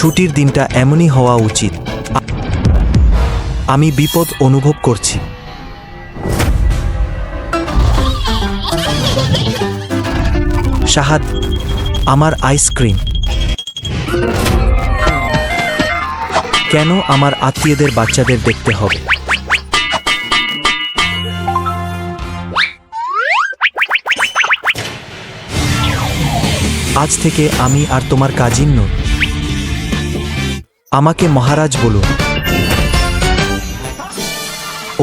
ছুটির দিনটা এমনই হওয়া উচিত। আমি বিপদ অনুভব করছি। শাহাদ, আমার আইসক্রিম। কেন আমার আত্মীয়দের বাচ্চাদের দেখতে হবে? আজ থেকে আমি আর তোমার কাজিন নই। আমাকে মহারাজ বলুন।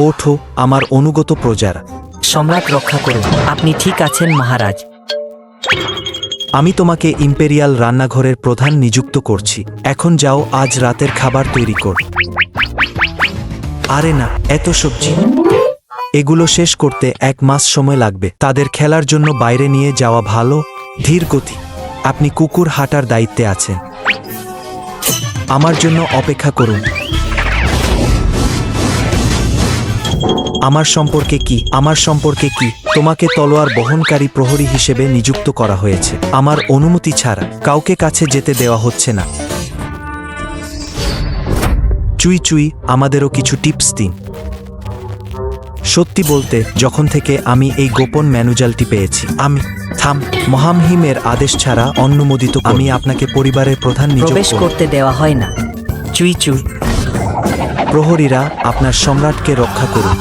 ওঠো আমার অনুগত প্রজারা। সম্রাট রক্ষা করুন। আপনি ঠিক আছেন মহারাজ? আমি তোমাকে ইম্পেরিয়াল রান্নাঘরের প্রধান নিযুক্ত করছি। এখন যাও, আজ রাতের খাবার তৈরি কর। আরে না, এত সবজি! এগুলো শেষ করতে 1 মাস সময় লাগবে। তাদের খেলার জন্য বাইরে নিয়ে যাওয়া ভালো। ধীর গতি। আপনি কুকুর হাঁটার দায়িত্বে আছেন। আমার জন্য অপেক্ষা করুন। আমার সম্পর্কে কি? আমার সম্পর্কে কি? তোমাকে তলোয়ার বহনকারী প্রহরী হিসেবে নিযুক্ত করা হয়েছে। আমার অনুমতি ছাড়া কাউকে কাছে যেতে দেওয়া হচ্ছে না। চুই চুই, আমাদেরও কিছু টিপস দিন। সত্যি বলতে, যখন থেকে আমি এই গোপন ম্যানুজালটি পেয়েছি, আমি মহামহিমের আদেশ ছাড়া অনুমোদিত আমি আপনাকে পরিবারের প্রধান নিযুক্ত প্রবেশ করতে দেওয়া হয় না। চুই চুই। প্রহরীরা, আপনার সম্রাটকে রক্ষা করুন।